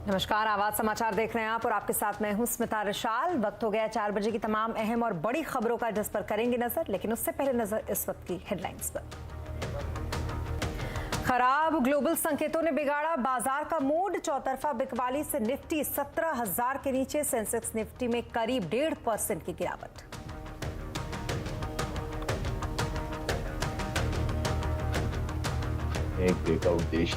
नमस्कार, आवाज समाचार देख रहे हैं आप और आपके साथ मैं हूं स्मिता रशाल। वक्त हो गया 4 बजे की तमाम अहम और बड़ी खबरों का, जिस पर करेंगे नजर, लेकिन उससे पहले नजर इस वक्त की हेडलाइंस पर। खराब ग्लोबल संकेतों ने बिगाड़ा बाजार का मूड। चौतरफा बिकवाली से निफ्टी 17,000 के नीचे, सेंसेक्स निफ्टी में करीब 1.5% की गिरावट।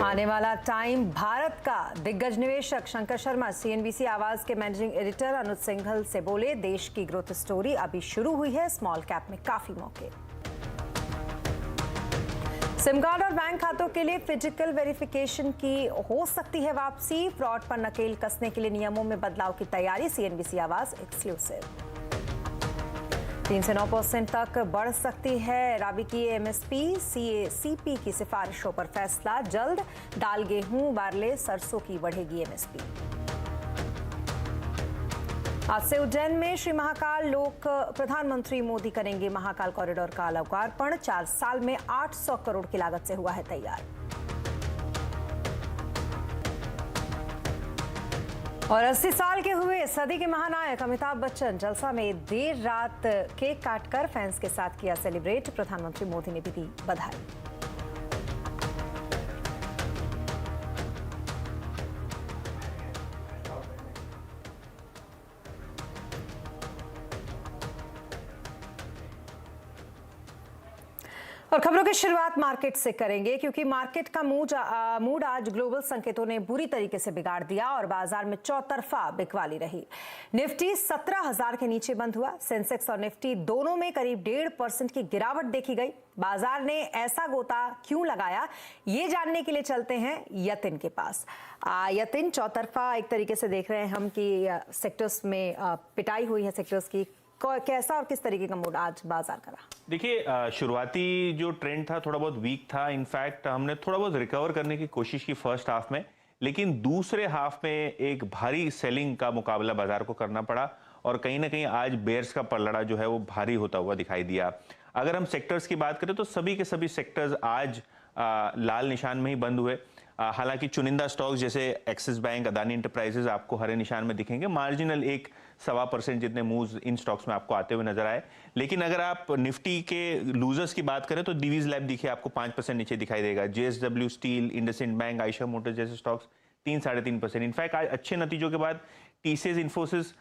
आने वाला टाइम भारत का। दिग्गज निवेशक शंकर शर्मा सीएनबीसी आवाज के मैनेजिंग एडिटर अनुज सिंघल से बोले, देश की ग्रोथ स्टोरी अभी शुरू हुई है, स्मॉल कैप में काफी मौके। सिम कार्ड और बैंक खातों के लिए फिजिकल वेरिफिकेशन की हो सकती है वापसी। फ्रॉड पर नकेल कसने के लिए नियमों में बदलाव की तैयारी, सीएनबीसी आवाज एक्सक्लूसिव। 3 से 9% तक बढ़ सकती है राबी की एमएसपी। सीएसीपी की सिफारिशों पर फैसला जल्द। दाल, गेहूं, बार्ले, सरसों की बढ़ेगी एमएसपी। आज से उज्जैन में श्री महाकाल लोक प्रधानमंत्री मोदी करेंगे महाकाल कॉरिडोर का लोकार्पण। 4 साल में 800 करोड़ की लागत से हुआ है तैयार। और 80 साल के हुए सदी के महानायक अमिताभ बच्चन जलसा में देर रात केक काटकर फैंस के साथ किया सेलिब्रेट। प्रधानमंत्री मोदी ने भी दी बधाई। और खबरों की शुरुआत मार्केट से करेंगे, क्योंकि मार्केट का मूड आज ग्लोबल संकेतों ने बुरी तरीके से बिगाड़ दिया और बाजार में चौतरफा बिकवाली रही। निफ्टी 17,000 के नीचे बंद हुआ। सेंसेक्स और निफ्टी दोनों में करीब 1.5% की गिरावट देखी गई। बाजार ने ऐसा गोता क्यों लगाया, ये जानने के लिए चलते हैं यतिन के पास। यतिन, चौतरफा एक तरीके से देख रहे हैं हम कि सेक्टर्स में पिटाई हुई है सेक्टर्स की। कैसा और किस तरीके का मूड आज बाजार का रहा? देखिए, शुरुआती जो ट्रेंड था थोड़ा बहुत वीक था। इनफैक्ट हमने थोड़ा बहुत रिकवर करने की कोशिश की फर्स्ट हाफ में, लेकिन दूसरे हाफ में एक भारी सेलिंग का मुकाबला बाजार को करना पड़ा और कहीं ना कहीं आज बेयर्स का पलड़ा जो है वो भारी होता हुआ दिखाई दिया। अगर हम सेक्टर्स की बात करें तो सभी के सभी सेक्टर्स आज लाल निशान में ही बंद हुए। हालांकि चुनिंदा स्टॉक्स जैसे एक्सिस बैंक, अदानी एंटरप्राइजेज आपको हरे निशान में दिखेंगे। मार्जिनल 1-1.25% जितने मूव्स इन स्टॉक्स में आपको आते हुए नजर आए। लेकिन अगर आप निफ्टी के लूजर्स की बात करें तो डीवीज लैब देखिए आपको 5% नीचे दिखाई देगा। JSW steel, IndusInd bank, Ayesha Motors जैसे स्टॉक्स 3-3.5%। इनफैक्ट आज अच्छे नतीजों के बाद टीसीएस, इन्फोसिस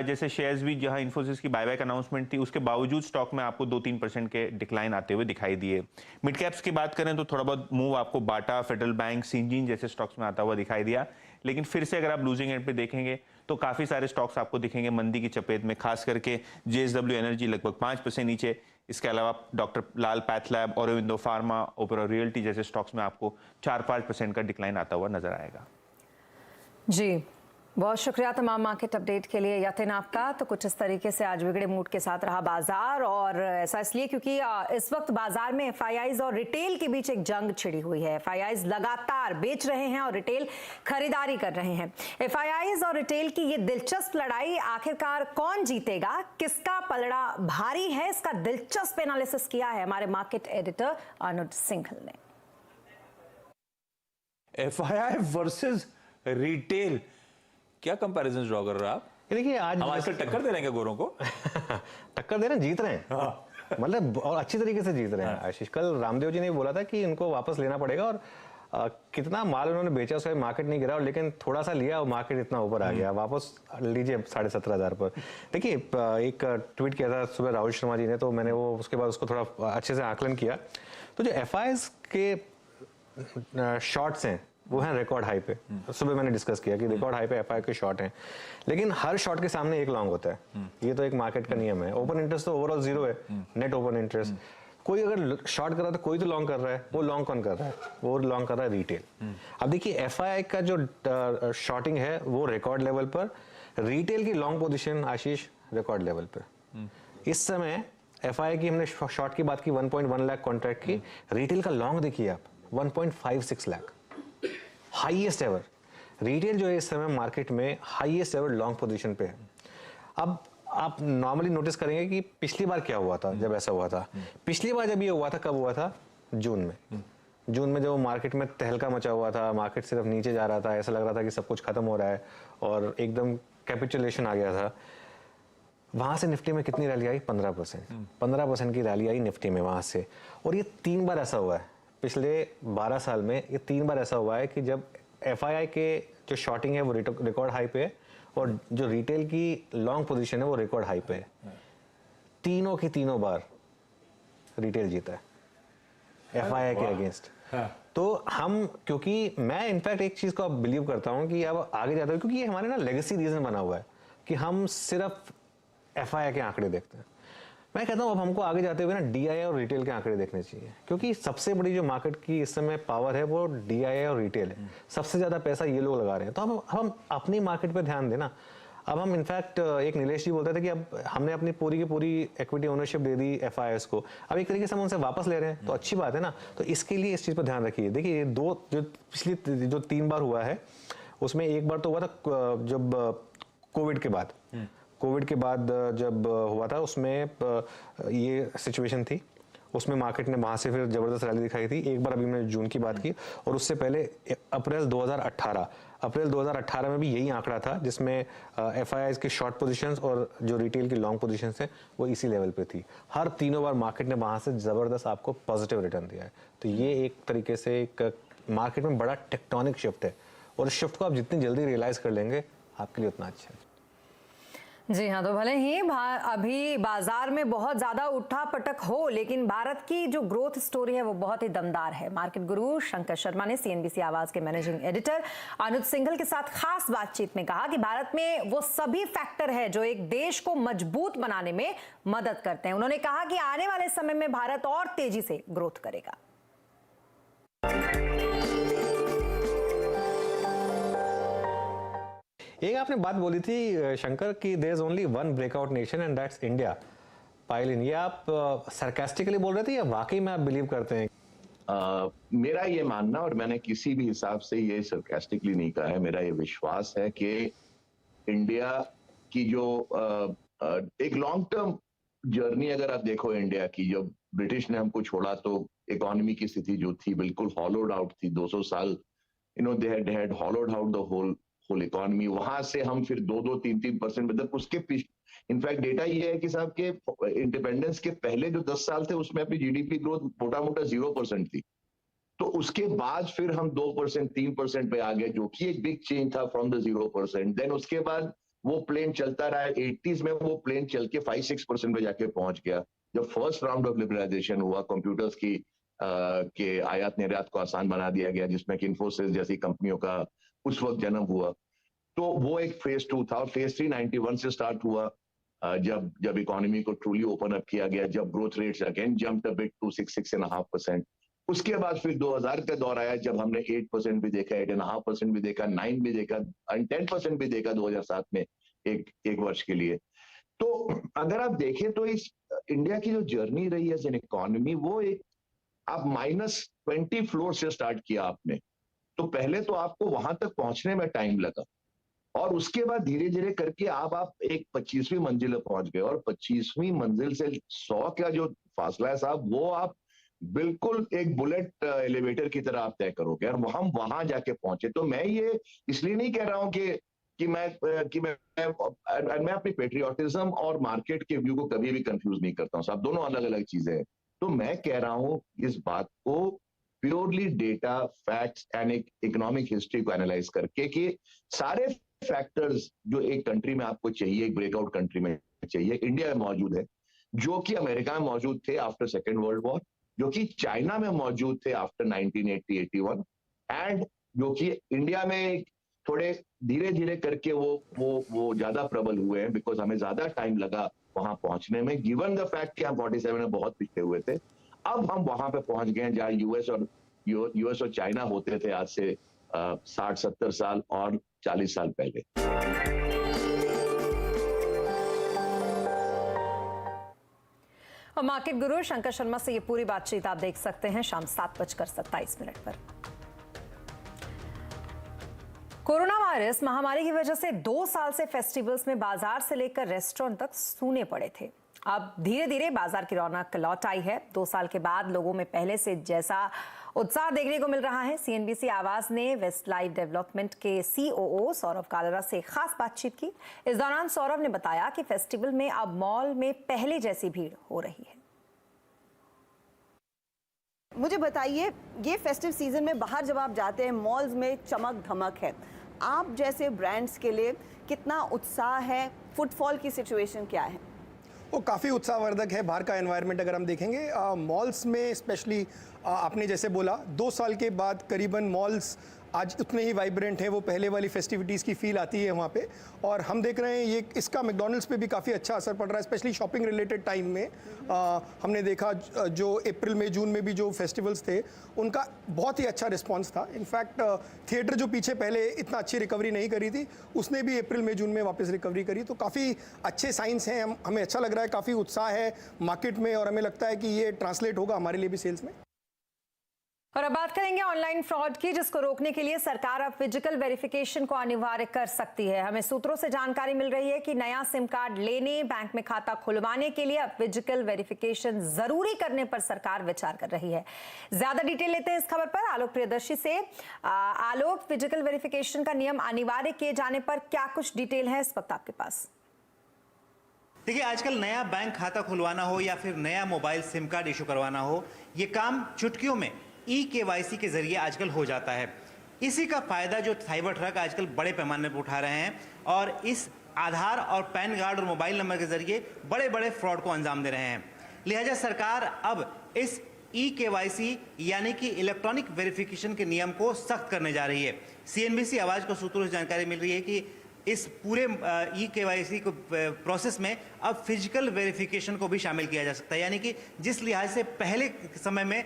जैसे शेयर्स भी, जहां इन्फोसिस की बायबैक अनाउंसमेंट थी, उसके बावजूद स्टॉक में आपको 2-3% के डिक्लाइन आते हुए दिखाई दिए। मिड कैप्स की बात करें तो थोड़ा बहुत मूव आपको बाटा, फेडरल बैंक, सिंजीन जैसे स्टॉक्स में आता हुआ दिखाई दिया। लेकिन फिर से अगर आप लूजिंग एंड पे देखेंगे तो काफी सारे स्टॉक्स आपको दिखेंगे मंदी की चपेट में, खास करके जेएसडब्ल्यू एनर्जी लगभग 5% नीचे। इसके अलावा doctor Lal pathlab, Aurobindo pharma, opera realty जैसे स्टॉक्स में आपको 4-5% का डिक्लाइन आता हुआ नजर आएगा। जी, बहुत शुक्रिया तमाम मार्केट अपडेट के लिए यतिन आपका। तो कुछ इस तरीके से आज बिगड़े मूड के साथ रहा बाजार, और ऐसा इसलिए क्योंकि इस वक्त बाजार में एफआईआईज और रिटेल के बीच एक जंग छिड़ी हुई है। एफआईआईज लगातार बेच रहे हैं और रिटेल खरीदारी कर रहे हैं। एफआईआईज और रिटेल की ये दिलचस्प लड़ाई, आखिरकार कौन जीतेगा, किसका पलड़ा भारी है, इसका दिलचस्प एनालिसिस किया है हमारे मार्केट एडिटर अनुज सिंघल ने। एफआईआई वर्सेस रिटेल, क्या कंपैरिजन ड्रॉ कर रहे हो आप? देखिए, आज हम आजकल टक्कर दे रहे हैं गोरों को? टक्कर दे रहे हैं, जीत रहे हैं। हाँ। मतलब और अच्छी तरीके से जीत रहे हैं। आशीष, कल रामदेव जी ने बोला था कि इनको वापस लेना पड़ेगा, और कितना माल उन्होंने बेचा, उससे मार्केट नहीं गिरा, लेकिन थोड़ा सा लिया और मार्केट इतना ऊपर आ गया। वापस लीजिए 17,500 पर। देखिए, एक ट्वीट किया था सुबह राहुल शर्मा जी ने, तो मैंने वो उसके बाद उसको थोड़ा अच्छे से आकलन किया। तो जो एफआईआईज के शॉर्ट्स हैं वो है रिकॉर्ड हाई पे। सुबह मैंने डिस्कस किया कि रिकॉर्ड हाई पे एफआईआई के शॉर्ट हैं, लेकिन हर शॉर्ट के सामने एक लॉन्ग होता है। ये तो एक मार्केट का नियम है। ओपन इंटरेस्ट तो ओवरऑल 0 है, नेट ओपन इंटरेस्ट। कोई अगर शॉर्ट कर रहा है तो कोई तो लॉन्ग कर रहा है। वो लॉन्ग कौन कर रहा है? वो लॉन्ग कर रहा है रिटेल। अब देखिए, एफआईआई का जो शॉर्टिंग है वो रिकॉर्ड लेवल पर, रिटेल की लॉन्ग पोजिशन आशीष रिकॉर्ड लेवल पर। इस समय एफआईआई की हमने शॉर्ट की बात की 1.1 लाख कॉन्ट्रैक्ट की, रिटेल का लॉन्ग देखिए आप 1.56 लाख, हाईएस्ट एवर। रिटेल जो है इस समय मार्केट में हाईएस्ट एवर लॉन्ग पोजीशन पे है। अब आप नॉर्मली नोटिस करेंगे कि पिछली बार क्या हुआ था जब ऐसा हुआ था। पिछली बार जब ये हुआ था, कब हुआ था? जून में। जून में जब मार्केट में तहलका मचा हुआ था, मार्केट सिर्फ नीचे जा रहा था, ऐसा लग रहा था कि सब कुछ खत्म हो रहा है और एकदम कैपिचुलेशन आ गया था, वहां से निफ्टी में कितनी रैली आई? 15% की रैली आई निफ्टी में वहां से। और ये 3 बार ऐसा हुआ है पिछले 12 साल में, ये 3 बार ऐसा हुआ है कि जब FII के जो शॉर्टिंग है वो रिकॉर्ड हाई पे है और जो रिटेल की लॉन्ग पोजीशन है वो रिकॉर्ड हाई पे है। तीनों की तीनों बार रिटेल जीता है FII के अगेंस्ट। तो हम, क्योंकि मैं इनफैक्ट एक चीज को अब बिलीव करता हूं कि अब आगे जाता हूं, क्योंकि ये हमारे ना लेगेसी रीजन बना हुआ है कि हम सिर्फ FII के आंकड़े देखते हैं। मैं कहता हूं अब हमको आगे जाते हुए ना DII और रिटेल के आंकड़े देखने चाहिए, क्योंकि सबसे बड़ी जो मार्केट की इस समय पावर है वो DII और रिटेल है। सबसे ज्यादा पैसा ये लोग लगा रहे हैं, तो हम अपनी मार्केट पे ध्यान देना। अब हम इनफैक्ट एक नीलेश जी बोलते थे कि अब हमने अपनी पूरी की पूरी इक्विटी ओनरशिप दे दी FIIs को, अब एक तरीके से हम उनसे वापस ले रहे हैं, तो अच्छी बात है ना। तो इसके लिए इस चीज पर ध्यान रखिए। देखिए ये पिछली जो 3 बार हुआ है उसमें एक बार तो हुआ था जब कोविड के बाद जब हुआ था, उसमें ये सिचुएशन थी, उसमें मार्केट ने वहां से फिर जबरदस्त रैली दिखाई थी। एक बार अभी मैंने जून की बात की, और उससे पहले अप्रैल 2018 में भी यही आंकड़ा था, जिसमें FIIs के शॉर्ट पोजीशंस और जो रिटेल की लॉन्ग पोजीशंस है वो इसी लेवल पे थी। हर तीनों बार मार्केट ने वहां से जबरदस्त आपको पॉजिटिव रिटर्न दिया है। तो ये एक तरीके से एक मार्केट में बड़ा टेक्टोनिक शिफ्ट है, और इस शिफ्ट को आप जितनी जल्दी रियलाइज कर लेंगे आपके लिए उतना अच्छा है। जी हाँ, तो भले ही अभी बाजार में बहुत ज्यादा उठा पटक हो, लेकिन भारत की जो ग्रोथ स्टोरी है वो बहुत ही दमदार है। मार्केट गुरु शंकर शर्मा ने CNBC आवाज के मैनेजिंग एडिटर अनुज सिंघल के साथ खास बातचीत में कहा कि भारत में वो सभी फैक्टर है जो एक देश को मजबूत बनाने में मदद करते हैं। उन्होंने कहा कि आने वाले समय में भारत और तेजी से ग्रोथ करेगा। एक आपने बात बोली थी शंकर कि there is only one breakout nation and that's India. पाइलिन, ये आप सरकास्टिकली बोल रहे थे या वाकई में आप बिलीव करते हैं? मेरा ये मानना, और मैंने किसी भी हिसाब से ये सरकास्टिकली नहीं कहा है, मेरा ये विश्वास है कि इंडिया की जो एक लॉन्ग टर्म जर्नी अगर आप देखो इंडिया की, जब ब्रिटिश ने हमको छोड़ा तो इकोनॉमी की स्थिति जो थी बिल्कुल हॉलोड आउट थी। 200 साल they had hollowed out the whole economy. वहां से हम फिर 2-3% मतलब उसके इनफैक्ट डेटा ये है कि साहब के इंडिपेंडेंस के पहले जो 10 साल थे उसमें अपनी GDP ग्रोथ मोटा मोटा 0% थी। तो उसके बाद फिर हम 2% 3% पे आ गए, जो कि एक बिग चेंज था फ्रॉम द 0%। देन उसके बाद वो प्लेन चलता रहा। 80s में वो प्लेन चल के 5-6% पे जाके पहुंच गया। जब फर्स्ट राउंड ऑफ लिबरलाइजेशन हुआ, कंप्यूटर्स की के आयात निर्यात को आसान बना दिया गया, जिसमें कि इन्फोसिस जैसी कंपनियों का उस वक्त जन्म हुआ। तो वो एक फेज 2 था। और फेज 3 91 से स्टार्ट हुआ, जब इकोनॉमी को ट्रूली ओपन अप किया गया, जब growth rates again jumped a bit to 6.5%। उसके बाद फिर 2000 का दौर आया, जब हमने 8% भी देखा, 8.5% भी देखा, 9 भी देखा, 10% भी देखा 2007 में एक वर्ष के लिए। तो अगर आप देखें तो इस इंडिया की जो जर्नी रही है एज एन इकोनॉमी, वो एक आप -20 फ्लोर से स्टार्ट किया आपने, तो पहले तो आपको वहां तक पहुंचने में टाइम लगा, और उसके बाद धीरे धीरे करके आप एक 25वीं मंजिल पर पहुंच गए। और 25वीं मंजिल से 100 का जो फासला है साहब, वो आप बिल्कुल एक बुलेट एलिवेटर की तरह आप तय करोगे, और हम वहां जाके पहुंचे। तो मैं ये इसलिए नहीं कह रहा हूं कि मैं अपनी पेट्रियोटिज्म और मार्केट के व्यू को कभी भी कंफ्यूज नहीं करता हूं साहब, दोनों अलग अलग चीजें हैं। तो मैं कह रहा हूं इस बात को प्योरली डेटा, फैक्ट्स एंड एक इकोनॉमिक हिस्ट्री को एनालाइज करके कि सारे फैक्टर्स जो एक कंट्री में आपको चाहिए, एक ब्रेकआउट कंट्री में चाहिए, इंडिया में मौजूद है, जो कि अमेरिका में मौजूद थे आफ्टर सेकेंड वर्ल्ड वॉर, जो कि चाइना में मौजूद थे आफ्टर 1980-81, एंड जो कि इंडिया में थोड़े धीरे धीरे करके वो ज्यादा प्रबल हुए हैं, बिकॉज हमें ज्यादा टाइम लगा वहां पहुंचने में, गिवन द फैक्ट कि हम 47 में बहुत पिछड़े हुए थे। अब हम वहां पे पहुंच गए जहां यूएस और चाइना होते थे आज से 60-70 साल और 40 साल पहले। और मार्केट गुरु शंकर शर्मा से ये पूरी बातचीत आप देख सकते हैं शाम 7:27 पर। कोरोना वायरस महामारी की वजह से 2 साल से फेस्टिवल्स में बाजार से लेकर रेस्टोरेंट तक सूने पड़े थे। अब धीरे धीरे बाजार की रौनक लौट आई है। 2 साल के बाद लोगों में पहले से जैसा उत्साह देखने को मिल रहा है। सीएनबीसी आवाज ने वेस्ट लाइफ डेवलपमेंट के सीओओ सौरभ कालरा से खास बातचीत की। इस दौरान सौरभ ने बताया कि फेस्टिवल में अब मॉल में पहले जैसी भीड़ हो रही है। मुझे बताइए, ये फेस्टिव सीजन में बाहर जब आप जाते हैं मॉल्स में चमक धमक है, आप जैसे ब्रांड्स के लिए कितना उत्साह है? फुटफॉल की सिचुएशन क्या है? वो काफ़ी उत्साहवर्धक है। बाहर का एनवायरनमेंट अगर हम देखेंगे मॉल्स में स्पेशली आपने जैसे बोला 2 साल के बाद करीबन मॉल्स आज उतने ही वाइब्रेंट हैं। वो पहले वाली फेस्टिविटीज़ की फील आती है वहाँ पे, और हम देख रहे हैं ये इसका मैकडॉनल्ड्स पे भी काफ़ी अच्छा असर पड़ रहा है। स्पेशली शॉपिंग रिलेटेड टाइम में हमने देखा जो अप्रैल में जून में भी जो फेस्टिवल्स थे उनका बहुत ही अच्छा रिस्पॉन्स था। इनफैक्ट थिएटर जो पीछे पहले इतना अच्छी रिकवरी नहीं करी थी उसने भी अप्रैल में जून में वापस रिकवरी करी। तो काफ़ी अच्छे साइंस हैं, हमें अच्छा लग रहा है, काफ़ी उत्साह है मार्केट में, और हमें लगता है कि ये ट्रांसलेट होगा हमारे लिए भी सेल्स में। और अब बात करेंगे ऑनलाइन फ्रॉड की, जिसको रोकने के लिए सरकार अब फिजिकल वेरिफिकेशन को अनिवार्य कर सकती है। हमें सूत्रों से जानकारी मिल रही है कि नया सिम कार्ड लेने, बैंक में खाता खुलवाने के लिए अब फिजिकल वेरिफिकेशन जरूरी करने पर सरकार विचार कर रही है। ज्यादा डिटेल लेते हैं इस खबर पर आलोक प्रियदर्शी से। आलोक, फिजिकल वेरिफिकेशन का नियम अनिवार्य किए जाने पर क्या कुछ डिटेल है इस वक्त आपके पास? देखिए, आजकल नया बैंक खाता खुलवाना हो या फिर नया मोबाइल सिम कार्ड इशू करवाना हो, ये काम चुटकियों में ई-केवाईसी के जरिए आजकल हो जाता है। इसी का फायदा जो साइबर ठग आजकल बड़े पैमाने पर उठा रहे हैं और इस आधार और पैन कार्ड और मोबाइल नंबर के जरिए बड़े बड़े फ्रॉड को अंजाम दे रहे हैं। लिहाजा सरकार अब इस ई-केवाईसी यानी कि इलेक्ट्रॉनिक वेरिफिकेशन के नियम को सख्त करने जा रही है। सीएनबीसी आवाज को सूत्रों से जानकारी मिल रही है कि इस पूरे ई-केवाईसी को प्रोसेस में अब फिजिकल वेरिफिकेशन को भी शामिल किया जा सकता है। यानी कि जिस लिहाज से पहले समय में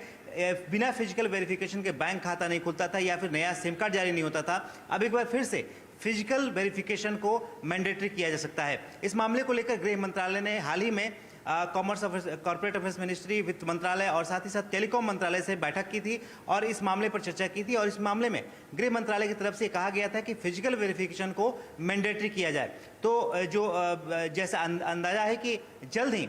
बिना फिजिकल वेरिफिकेशन के बैंक खाता नहीं खुलता था या फिर नया सिम कार्ड जारी नहीं होता था, अब एक बार फिर से फिजिकल वेरिफिकेशन को मैंडेटरी किया जा सकता है। इस मामले को लेकर गृह मंत्रालय ने हाल ही में कॉमर्स कॉर्पोरेट अफेयर्स मिनिस्ट्री, वित्त मंत्रालय और साथ ही साथ टेलीकॉम मंत्रालय से बैठक की थी और इस मामले पर चर्चा की थी। और इस मामले में गृह मंत्रालय की तरफ से कहा गया था कि फिजिकल वेरिफिकेशन को मैंडेटरी किया जाए। तो जो जैसा अंदाजा है कि जल्द ही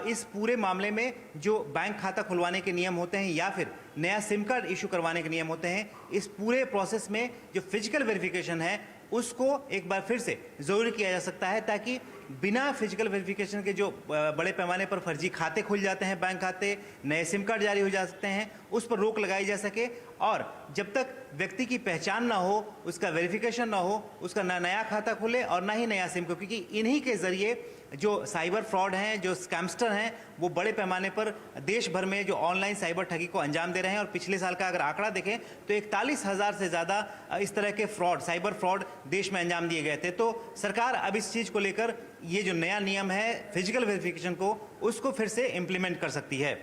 इस पूरे मामले में जो बैंक खाता खुलवाने के नियम होते हैं या फिर नया सिम कार्ड इशू करवाने के नियम होते हैं, इस पूरे प्रोसेस में जो फिजिकल वेरिफिकेशन है उसको एक बार फिर से जरूरी किया जा सकता है, ताकि बिना फिजिकल वेरिफिकेशन के जो बड़े पैमाने पर फर्जी खाते खुल जाते हैं, बैंक खाते, नए सिम कार्ड जारी हो जा सकते हैं, उस पर रोक लगाई जा सके। और जब तक व्यक्ति की पहचान ना हो, उसका वेरिफिकेशन ना हो, उसका ना नया खाता खुले और ना ही नया सिम को, क्योंकि इन्हीं के जरिए जो साइबर फ्रॉड हैं, जो स्कैमस्टर हैं, वो बड़े पैमाने पर देश भर में जो ऑनलाइन साइबर ठगी को अंजाम दे रहे हैं। और पिछले साल का अगर आंकड़ा देखें तो 41,000 से ज़्यादा इस तरह के फ्रॉड, साइबर फ्रॉड देश में अंजाम दिए गए थे। तो सरकार अब इस चीज़ को लेकर ये जो नया नियम है फिजिकल वेरिफिकेशन को, उसको फिर से इम्प्लीमेंट कर सकती है।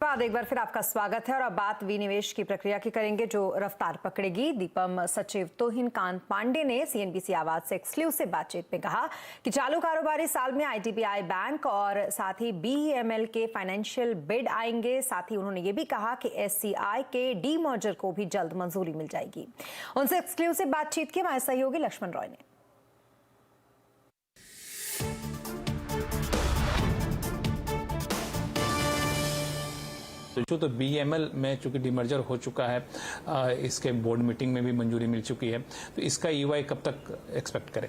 बाद एक बार फिर आपका स्वागत है और अब बात विनिवेश की प्रक्रिया की करेंगे जो रफ्तार पकड़ेगी। दीपम सचिव तोहिन कांत पांडे ने सीएनबीसी आवाज से एक्सक्लूसिव बातचीत में कहा कि चालू कारोबारी साल में आईडीबीआई बैंक और साथ ही बीईएमएल के फाइनेंशियल बिड आएंगे। साथ ही उन्होंने ये भी कहा कि एससीआई के डीमर्जर को भी जल्द मंजूरी मिल जाएगी। उनसे एक्सक्लूसिव बातचीत की हमारे सहयोगी लक्ष्मण रॉय ने। तो बीएमएल में चूंकि डिमर्जर हो चुका है, इसके बोर्ड मीटिंग में भी मंजूरी मिल चुकी है, तो इसका ईओआई कब तक एक्सपेक्ट करें?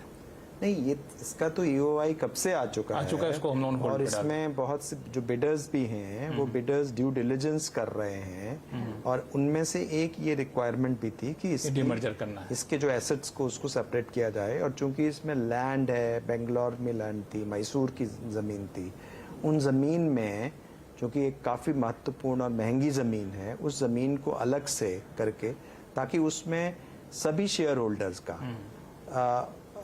नहीं, ये इसका तो ईओआई कब से आ चुका है, इसको हम लोग और इसमें बहुत से जो बिडर्स भी हैं वो बिडर्स ड्यू डिलिजेंस कर रहे हैं और उनमें से एक ये रिक्वायरमेंट भी थी कि डिमर्जर करना है, इसके जो एसेट्स को उसको सेपरेट किया जाए। और चूंकि इसमें लैंड है, बेंगलोर में लैंड थी, मैसूर की जमीन थी, उन जमीन में जो कि एक काफ़ी महत्वपूर्ण और महंगी ज़मीन है, उस ज़मीन को अलग से करके ताकि उसमें सभी शेयर होल्डर्स का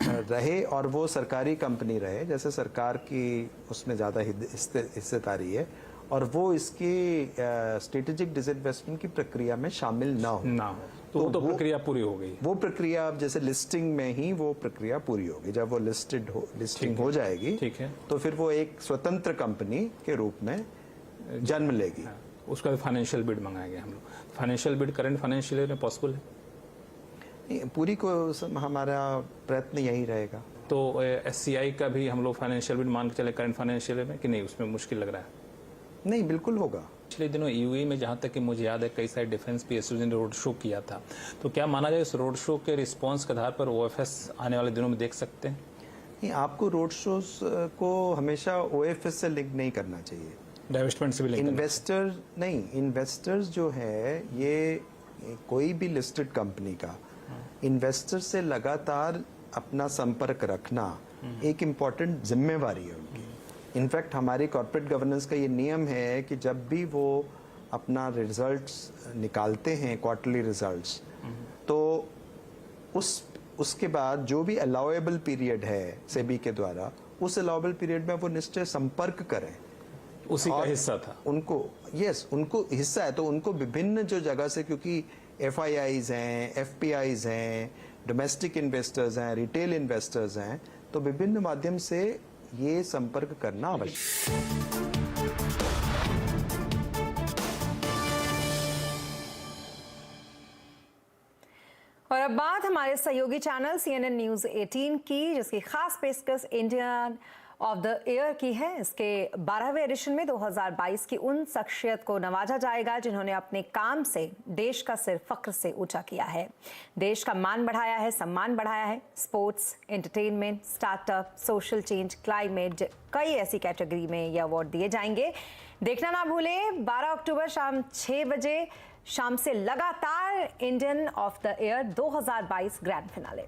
रहे और वो सरकारी कंपनी रहे, जैसे सरकार की उसमें ज़्यादा हिस्सेदारी है और वो इसकी स्ट्रेटेजिक डिसइन्वेस्टमेंट की प्रक्रिया में शामिल ना हो। तो प्रक्रिया पूरी हो गई। वो प्रक्रिया अब जैसे लिस्टिंग में ही वो प्रक्रिया पूरी होगी। जब वो लिस्टिंग हो जाएगी, ठीक है, तो फिर वो एक स्वतंत्र कंपनी के रूप में जन्म लेगी। उसका फाइनेंशियल बिड मंगाएंगे हम लोग। Financial bid current financial year में पॉसिबल है? पूरी को हमारा प्रयत्न यही रहेगा। तो एससीआई का भी हम लोग फाइनेंशियल बिड मान के चले करंट फाइनेंशियल ईयर में कि नहीं, उसमें मुश्किल लग रहा है? नहीं, बिल्कुल होगा। पिछले दिनों यूएई में जहां तक कि मुझे याद है कई सारे डिफेंस पीएसयूज ने रोड शो किया था, तो क्या माना जाए इस रोड शो के रिस्पांस के आधार पर ओएफएस आने वाले दिनों में देख सकते हैं? नहीं, आपको रोड शोज को हमेशा ओएफएस से लिंक नहीं करना चाहिए। डाइवेस्टमेंट से भी लिंक इन्वेस्टर्स जो है ये कोई भी लिस्टेड कंपनी का इन्वेस्टर से लगातार अपना संपर्क रखना एक इम्पॉर्टेंट जिम्मेवारी है उनकी। इनफैक्ट हमारी कॉर्पोरेट गवर्नेंस का ये नियम है कि जब भी वो अपना रिजल्ट्स निकालते हैं, क्वार्टरली रिजल्ट्स, तो उसके बाद जो भी अलाउएबल पीरियड है सेबी के द्वारा, उस अलाउएबल पीरियड में वो निश्चय संपर्क करें। उसी का हिस्सा था उनको, उनको हिस्सा है, तो उनको विभिन्न जो जगह से, क्योंकि FIIs हैं, FPIs हैं, डोमेस्टिक इन्वेस्टर्स हैं, रिटेल इन्वेस्टर्स हैं, तो विभिन्न माध्यम से ये संपर्क करना आवश्यक है। और अब बात हमारे सहयोगी चैनल CNN न्यूज 18 की, जिसकी खास पेशकश इंडियन ऑफ द ईयर की है। इसके 12वें एडिशन में 2022 की उन शख्सियत को नवाजा जाएगा जिन्होंने अपने काम से देश का सिर फख्र से ऊंचा किया है, देश का मान बढ़ाया है, सम्मान बढ़ाया है। Sports, entertainment, startup, social change, climate, कई ऐसी कैटेगरी में ये अवार्ड दिए जाएंगे। देखना ना भूलें 12 अक्टूबर शाम 6 बजे शाम से लगातार Indian of the year 2022 grand finale.